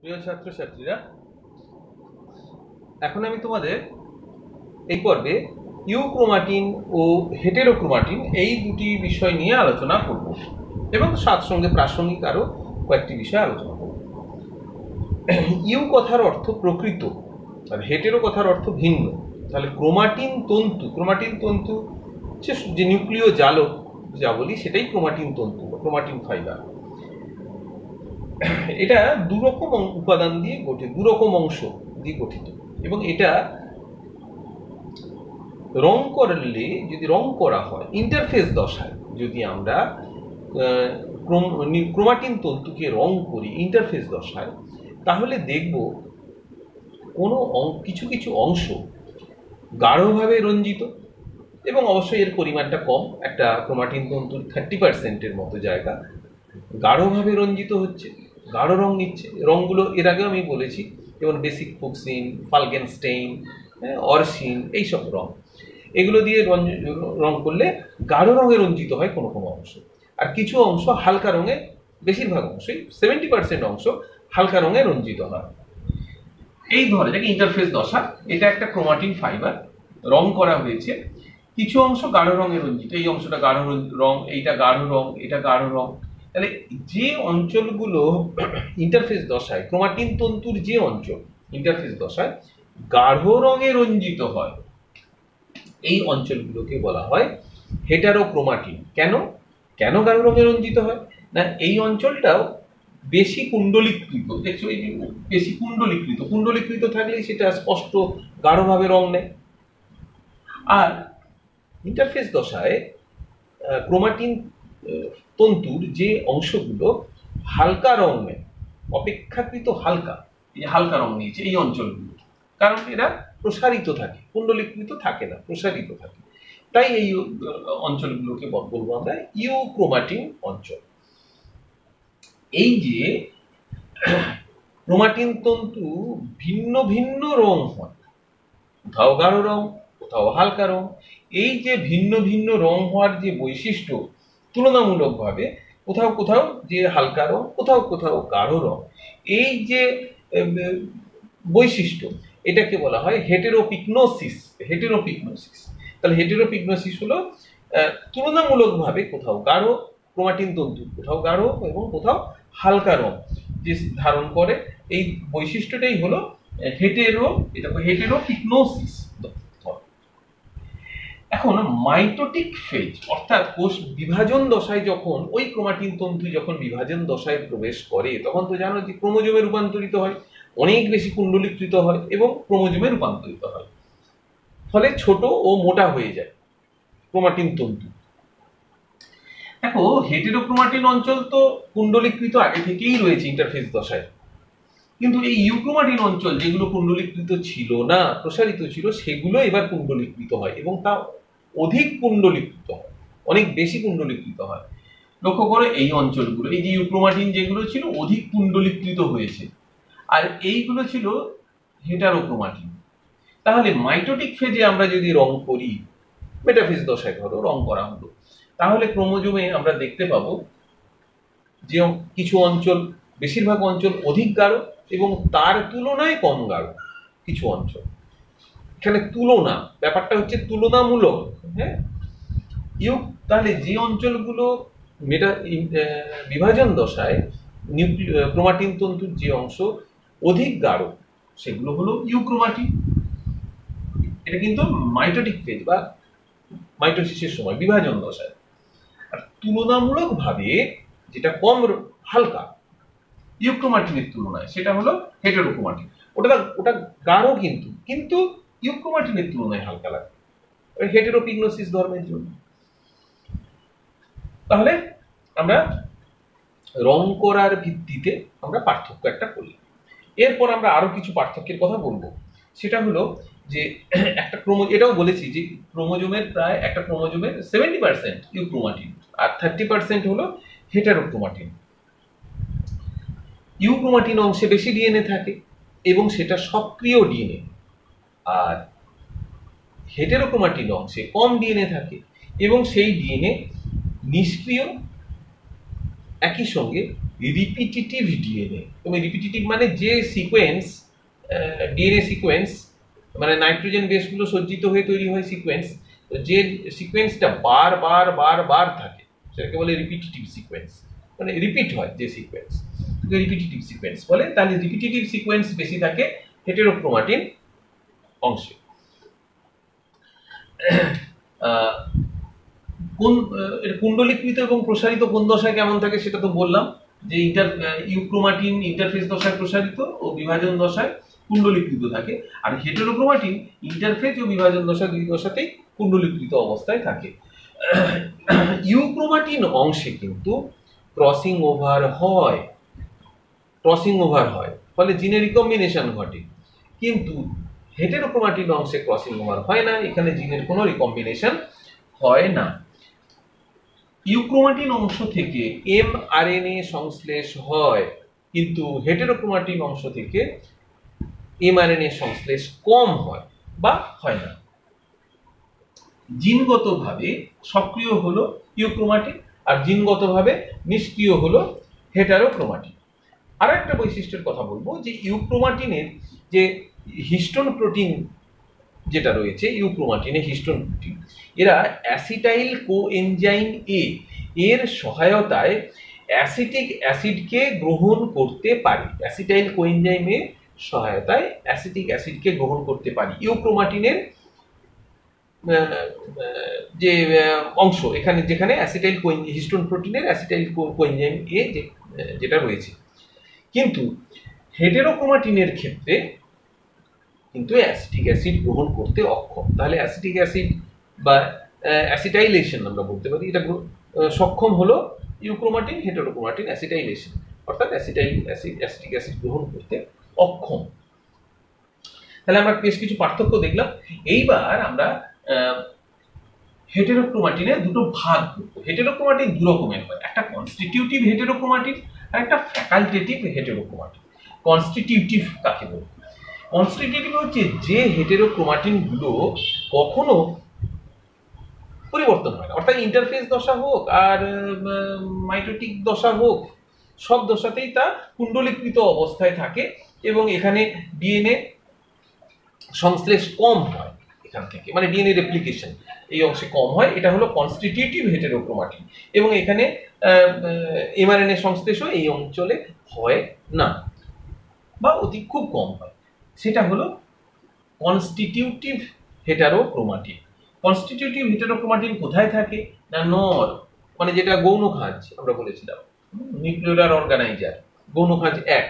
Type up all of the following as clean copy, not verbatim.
প্রিয় ছাত্রছাত্রীরা, এখন আমি তোমাদের এই পর্বে ইউক্রোমাটিন ও হেটেরোক্রোমাটিন এই দুটি বিষয় নিয়ে আলোচনা করব এবং সাথে সঙ্গে প্রাসঙ্গিক আরও কয়েকটি বিষয় আলোচনা করব। ইউ কথার অর্থ প্রকৃত আর হেটেরো কথার অর্থ ভিন্ন। তাহলে ক্রোমাটিন তন্তু যে নিউক্লিয় জালক যা বলি সেটাই ক্রোমাটিন তন্তু বা ক্রোমাটিন ফাইবার। এটা দুরকম উপাদান দিয়ে গঠিত, দুরকম অংশ দিয়ে গঠিত এবং এটা রং করলে, যদি রং করা হয় ইন্টারফেস দশায়, যদি আমরা ক্রোমাটিন তন্তুকে রং করি ইন্টারফেস দশায়, তাহলে দেখব কিছু কিছু অংশ গাঢ়ভাবে রঞ্জিত এবং অবশ্যই এর পরিমাণটা কম। একটা ক্রোমাটিন তন্তুর 30%-এর মতো জায়গা গাঢ়ভাবে রঞ্জিত হচ্ছে, গাঢ় রং নিচ্ছে। রঙগুলো এর আগেও আমি বলেছি, যেমন বেসিক ফুকসিন, ফালগেনস্টেইন, অরসিন, এইসব রং, এগুলো দিয়ে রং করলে গাঢ় রঙে রঞ্জিত হয় কোনো কোনো অংশ, আর কিছু অংশ হালকা রঙে, বেশিরভাগ অংশই 70% অংশ হালকা রঙে রঞ্জিত হয়। এই ধরে যাকে ইন্টারফেস দশা, এটা একটা ক্রোমাটিন ফাইবার, রং করা হয়েছে, কিছু অংশ গাঢ় রঙে রঞ্জিত, এই অংশটা গাঢ় রং, এইটা গাঢ় রং, এটা গাঢ় রং। তাহলে যে অঞ্চলগুলো ইন্টারফেস দশায়, ক্রোমাটিন তন্তুর যে অঞ্চল ইন্টারফেস দশায় গাঢ় রঙে রঞ্জিত হয়, এই অঞ্চলগুলোকে বলা হয় হেটারোক্রোমাটিন। কেন কেন গাঢ় রঙে রঞ্জিত হয় না, এই অঞ্চলটাও বেশি কুণ্ডলীকৃত। দেখছো, এই যে বেশি কুণ্ডলীকৃত থাকলেই সেটা স্পষ্ট গাঢ়ভাবে রং নেয়। আর ইন্টারফেস দশায় ক্রোমাটিন তন্তুর যে অংশগুলো হালকা রং নেয়, অপেক্ষাকৃত হালকা, এই হালকা রং নিয়েছে এই অঞ্চলগুলো, কারণ এরা প্রসারিত থাকে, কুণ্ডলীকৃত থাকে না, প্রসারিত থাকে। তাই এই অঞ্চলগুলোকে বলবো আমরা ইউক্রোমাটিন অঞ্চল। এই যে ক্রোমাটিন তন্তু ভিন্ন ভিন্ন রং হয়, কোথাও গাঢ় রং, কোথাও হালকা রং, এই যে ভিন্ন ভিন্ন রং হওয়ার যে বৈশিষ্ট্য, তুলনামূলকভাবে কোথাও কোথাও যে হালকা রং, কোথাও কোথাও গাঢ় রং, এই যে বৈশিষ্ট্য, এটাকে বলা হয় হেটেরোপিগনোসিস। তাহলে হেটেরোপিগনোসিস হলো তুলনামূলকভাবে কোথাও গাঢ় ক্রোমাটিন তন্তু, কোথাও গাঢ় এবং কোথাও হালকা রং যে ধারণ করে, এই বৈশিষ্ট্যটাই হলো হেটেরোপিগনোসিস। এখন মাইটোটিক ফেজ, অর্থাৎ কোষ বিভাজন দশায় যখন ওই ক্রোমাটিন তন্তু যখন বিভাজন দশায় প্রবেশ করে, তখন তো জানো যে ক্রোমোজোমে রূপান্তরিত হয়, অনেক বেশি কুণ্ডলীকৃত হয় এবং ক্রোমোজোমে রূপান্তরিত হয়, ফলে ছোট ও মোটা হয়ে যায় ক্রোমাটিন তন্তু। দেখো, হেটেরোক্রোমাটিন অঞ্চল তো কুণ্ডলীকৃত আগে থেকেই রয়েছে ইন্টারফেস দশায়, কিন্তু এই ইউক্রোমাটিন অঞ্চল যেগুলো কুণ্ডলীকৃত ছিল না, প্রসারিত ছিল, সেগুলো এবার কুণ্ডলীকৃত হয় এবং তা অধিক কুণ্ডলীকৃত হয়, অনেক বেশি কুণ্ডলীকৃত হয়। লক্ষ্য করে এই অঞ্চলগুলো, এই যে ইউক্রোমাটিন যেগুলো ছিল অধিক কুণ্ডলীকৃত হয়েছে, আর এইগুলো ছিল হেটারোক্রোমাটিন। তাহলে মাইটোটিক ফেজে আমরা যদি রং করি, মেটাফেজ দশায় ধরো রং করা হলো, তাহলে ক্রোমোজোমে আমরা দেখতে পাবো যে কিছু অঞ্চল, বেশিরভাগ অঞ্চল অধিক গাঢ় এবং তার তুলনায় কম গাঢ় কিছু অঞ্চল। এখানে তুলনা, ব্যাপারটা হচ্ছে তুলনামূলক। হ্যাঁ, তাহলে যে অঞ্চলগুলো বিভাজন দশায় ক্রোমাটিন তন্তুর যে অংশ অধিক গাঢ়, সেগুলো হলো ইউক্রোমাটিন। এটা কিন্তু মাইটোটিক ফেজ বা মাইটোসিসের সময়, বিভাজন দশায়। আর তুলনামূলকভাবে যেটা কম হালকা ইউক্রোমাটিনের তুলনায়, সেটা হলো হেটেরোক্রোমাটিন। ওটা গাঢ় কিন্তু ইউক্রোমাটিনের তুলনায় হালকা লাগে, হেটেরোপিগনোসিস ধর্মের জন্য। তাহলে আমরা রং করার ভিত্তিতে আমরা পার্থক্য একটা করি। এরপর আমরা আরো কিছু পার্থক্যের কথা বলবো। সেটা হলো যে একটা এটাও বলেছি যে ক্রোমোজোমের প্রায় একটা ক্রোমোজোমের 70% ইউক্রোমাটিন আর 30% হলো হেটারোক্রোমাটিন। ইউক্রোমাটিন অংশে বেশি ডিএনএ থাকে এবং সেটা সক্রিয় ডিএনএ, আর হেটেরোক্রোমাটিন অংশে কম ডিএনএ থাকে এবং সেই ডিএনএ নিষ্ক্রিয়, একই সঙ্গে রিপিটিটিভ ডিএনএ। এবং রিপিটিটিভ মানে যে সিকোয়েন্স, ডিএনএ সিকোয়েন্স মানে নাইট্রোজেন বেসগুলো সজ্জিত হয়ে তৈরি হয় সিকোয়েন্স, যে সিকোয়েন্সটা বার থাকে সেটাকে বলে রিপিটিটিভ সিকোয়েন্স, মানে রিপিট হয় যে সিকোয়েন্স, রিপিটিটিভ সিকোয়েন্স বলে। তাহলে রিপিটিটিভ সিকোয়েন্স বেশি থাকে হেটেরোক্রোমাটিন অংশে। কোন কুণ্ডলীকৃত এবং প্রসারিত কোন দশায় কেমন থাকে সেটা তো বললাম, যে ইউক্রোমাটিন ইন্টারফেস দশায় প্রসারিত ও বিভাজন দশায় কুণ্ডলীকৃত থাকে, আর হেটেরোক্রোমাটিন ইন্টারফেস ও বিভাজন দশা দুই দশাতেই কুণ্ডলীকৃত অবস্থায় থাকে। ইউক্রোমাটিন অংশে কিন্তু ক্রসিং ওভার হয়, ফলে জিনের রিকম্বিনেশন ঘটে, কিন্তু হেটেরোক্রোমাটিন অংশে ক্রসিং ওভার হয় না, এখানে জিনের কোনো রিকম্বিনেশন হয় না। ইউক্রোমাটিন অংশ থেকে এমআরএনএ সংশ্লেষ হয়, কিন্তু হেটেরোক্রোমাটিন অংশ থেকে এমআরএনএ সংশ্লেষ কম হয় বা হয় না। জিনগতভাবে সক্রিয় হলো ইউক্রোমাটিন আর জিনগতভাবে নিষ্ক্রিয় হলো হেটেরোক্রোমাটিন। আর একটা বৈশিষ্ট্যের কথা বলবো, যে ইউক্রোমাটিনের যে হিস্টোন প্রোটিন যেটা রয়েছে, ইউক্রোমাটিনে হিস্টোন প্রোটিন, এরা অ্যাসিটাইল কোএনজাইম এ এর সহায়তায় অ্যাসিটিক অ্যাসিডকে গ্রহণ করতে পারে। অ্যাসিটাইল কোএনজাইম এর সহায়তায় অ্যাসিটিক অ্যাসিডকে গ্রহণ করতে পারি। ইউক্রোমাটিনের যে অংশ এখানে, যেখানে অ্যাসিটাইল হিস্টোন প্রোটিনের অ্যাসিটাইল কোএনজাইম এ যেটা রয়েছে, কিন্তু হেটেরোক্রোমাটিনের ক্ষেত্রে কিন্তু অ্যাসিটিক অ্যাসিড গ্রহণ করতে অক্ষম। তাহলে অ্যাসিটিক অ্যাসিড বা অ্যাসিটাইলেশন আমরা বলতে পারি, এটা সক্ষম হলো ইউক্রোমাটিন, হেটেরোক্রোমাটিন অ্যাসিটাইলেশন, অর্থাৎ অ্যাসিটিক অ্যাসিড গ্রহণ করতে অক্ষম। তাহলে আমরা বেশ কিছু পার্থক্য দেখলাম। এইবার আমরা হেটেরোক্রোমাটিনের দুটো ভাগ করব। হেটেরোক্রোমাটিন দু রকমের হয়, একটা কনস্টিটিউটিভ হেটেরোক্রোমাটিন আর একটা ফ্যাকাল্টেটিভ হেটেরোক্রোমাটিন। কনস্টিটিউটিভ কাকে বলবো? কনস্টিটিউটিভ হচ্ছে যে হেটেরোক্রোমাটিন গুলো কখনো পরিবর্তন হয় না, অর্থাৎ ইন্টারফেস দশা হোক আর মাইটোটিক দশা হোক, সব দশাতেই তা কুণ্ডলীকৃত অবস্থায় থাকে এবং এখানে ডিএনএ সংশ্লেষ কম হয় এখান থেকে, মানে ডিএনএ রেপ্লিকেশন এই অংশে কম হয়। এটা হলো কনস্টিটিউটিভ হেটেরোক্রোমাটিন, এবং এখানে এমআরএনএ সংশ্লেষও এই অঞ্চলে হয় না বা অতি খুব কম হয়, সেটা হলো কনস্টিটিউটিভ হেটেরোক্রোমাটিন। কনস্টিটিউটিভ হেটেরোক্রোমাটিন কোথায় থাকে না, নর মানে যেটা গৌণ খাঁজ আমরা বলেছিলাম, নিউক্লিওলার অর্গানাইজার, গৌণ খাঁজ 1,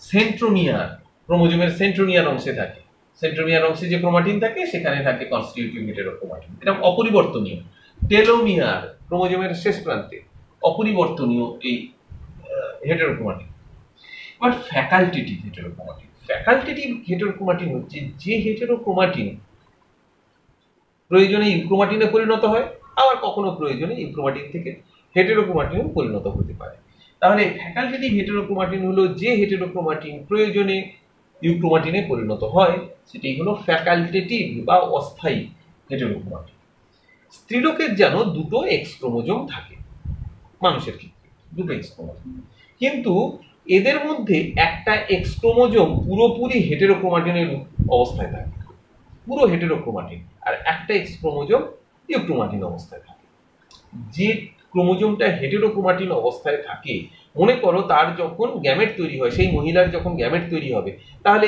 সেন্ট্রোমিয়ার, ক্রোমোজোমের সেন্ট্রোমিয়ার অংশে থাকে। সেন্ট্রোমিয়ার অংশে যে ক্রোমাটিন থাকে সেখানে থাকে কনস্টিটিউটিভ হেটেরোক্রোমাটিন, এটা অপরিবর্তনীয়। টেলোমিয়ার, ক্রোমোজোমের শেষ প্রান্তে, অপরিবর্তনীয় এই হেটেরোক্রোমাটিন। এবার ফ্যাকাল্টেটিভ হেটেরোক্রোমাটিন। ফ্যাকাল্টেটিভ হেটেরোক্রোমাটিন হচ্ছে যে হেটেরোক্রোমাটিন প্রয়োজনে ইউক্রোমাটিনে পরিণত হয়, আবার কখনো প্রয়োজনে ইউক্রোমাটিন থেকে হেটেরোক্রোমাটিনে পরিণত হতে পারে। তাহলে ফ্যাকাল্টেটিভ হেটেরোক্রোমাটিন হলো যে হেটেরোক্রোমাটিন প্রয়োজনে ইউক্রোমাটিনে পরিণত হয়, সেটাই হলো ফ্যাকাল্টেটিভ বা অস্থায়ী হেটেরোক্রোমাটিন। স্ত্রীলোকের যেন দুটো এক্স ক্রোমোজোম থাকে, মানুষের ক্ষেত্রে দুটো এক্স ক্রোমোজোম, কিন্তু এদের মধ্যে একটা এক্স ক্রোমোজোম পুরোপুরি হেটেরোক্রোমাটিনের অবস্থায় থাকে, পুরো হেটেরোক্রোমাটিন, আর একটা এক্স ক্রোমোজোম ইউক্রোমাটিন অবস্থায় থাকে। যে ক্রোমোজোমটা হেটেরোক্রোমাটিন অবস্থায় থাকে, মনে করো তার যখন গ্যামেট তৈরি হয়, সেই মহিলার যখন গ্যামেট তৈরি হবে, তাহলে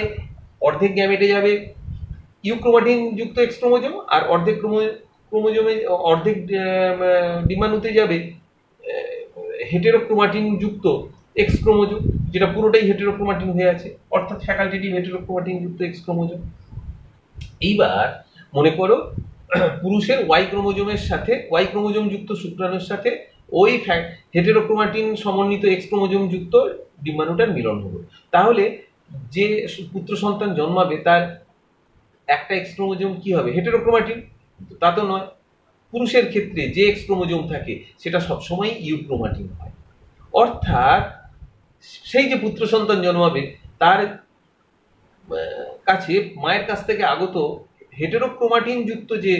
অর্ধেক গ্যামেটে যাবে ইউক্রোমাটিন যুক্ত এক্স ক্রোমোজোম, আর অর্ধেক ক্রোমোজোমে অর্ধেক ডিম্বাণুতে যাবে হেটেরোক্রোমাটিন যুক্ত এক্স ক্রোমোজোম, যেটা পুরোটাই হেটেরোক্রোমাটিন হয়ে আছে, অর্থাৎ ফ্যাকাল্টেটিভ হেটেরোক্রোমাটিন যুক্ত এক্স ক্রোমোজোম। এইবার মনে করো পুরুষের ওয়াই ক্রোমোজোমের সাথে, ওয়াই ক্রোমোজোম যুক্ত শুক্রাণুর সাথে ওই হেটেরোক্রোমাটিন সমন্বিত এক্স ক্রোমোজোম যুক্ত ডিম্বাণুটার মিলন হলো, তাহলে যে পুত্র সন্তান জন্মাবে তার একটা এক্স ক্রোমোজোম কি হবে, হেটেরোক্রোমাটিন? তা তো নয়। পুরুষের ক্ষেত্রে যে এক্স ক্রোমোজোম থাকে সেটা সবসময় ইউক্রোমাটিন হয়, অর্থাৎ সেই যে পুত্র সন্তান জন্মাবে তার কাছে মায়ের কাছ থেকে আগত হেটেরোক্রোমাটিন যুক্ত যে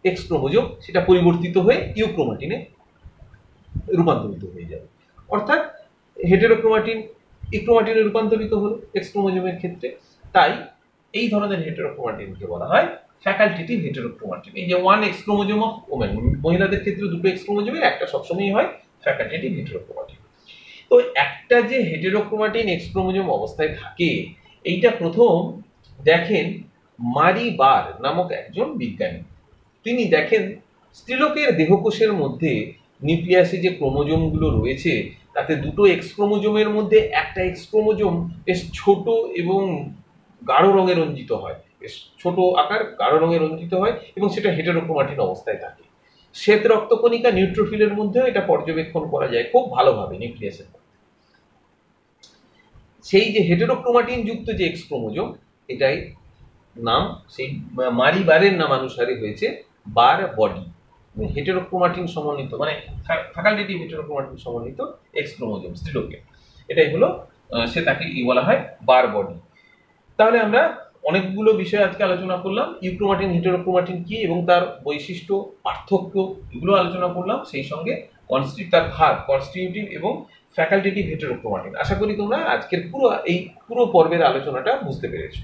এক্স ক্রোমোজোম সেটা পরিবর্তিত হয়ে ইউক্রোমাটিনে রূপান্তরিত হয়ে যাবে। অর্থাৎ হেটেরোক্রোমাটিন ইক্রোমাটিনে রূপান্তরিত হলো এক্স ক্রোমোজোমের ক্ষেত্রে। তাই এই ধরনের হেটেরোক্রোমাটিনকে বলা হয় ফ্যাকাল্টেটিভ হেটেরোক্রোমাটিন। এই যে one x chromosome of women, মহিলাদের ক্ষেত্রে দুটো এক্স ক্রোমোজোমের একটা সবসময়ই হয় ফ্যাকাল্টেটিভ হেটেরোক্রোমাটিন। তো একটা যে হেটেরোক্রোমাটিন এক্স ক্রোমোজোম অবস্থায় থাকে, এইটা প্রথম দেখেন মারি বার নামক একজন বিজ্ঞানী। তিনি দেখেন স্ত্রীলোকের দেহকোষের মধ্যে নিউক্লিয়াসে যে ক্রোমোজোমগুলো রয়েছে তাতে দুটো এক্স ক্রোমোজোমের মধ্যে একটা এক্স ক্রোমোজোম বেশ ছোট এবং গাঢ় রঙে রঞ্জিত হয়, বেশ ছোট আকার গাঢ় রঙে রঞ্জিত হয় এবং সেটা হেটেরোক্রোমাটিন অবস্থায় থাকে। শ্বেত রক্তকণিকা নিউট্রোফিলের মধ্যেও এটা পর্যবেক্ষণ করা যায় খুব ভালোভাবে নিউক্লিয়াসের মধ্যে। সেই যে হেটেরোক্রোমাটিন যুক্ত যে এক্স ক্রোমোজোম, এটাই নাম সেই মারি বারের নামানুসারে হয়েছে বার বডি, হেটেরোক্রোমাটিন সমন্বিত মানে ফ্যাকাল্টেটিভ হেটেরোক্রোমাটিন সমন্বিত এক্স ক্রোমোজোম স্ত্রীলোকে, এটাই হলো সে তাকে বলা হয় বার বডি। তাহলে আমরা অনেকগুলো বিষয় আজকে আলোচনা করলাম, ইউক্রোমাটিন হেটেরোক্রোমাটিন কি এবং তার বৈশিষ্ট্য পার্থক্য এগুলো আলোচনা করলাম, সেই সঙ্গে তার ভাগ কনস্টিটিউটিভ এবং ফ্যাকাল্টেটিভ হেটেরোক্রোমাটিন। আশা করি তোমরা আজকের পুরো পর্বের আলোচনাটা বুঝতে পেরেছো।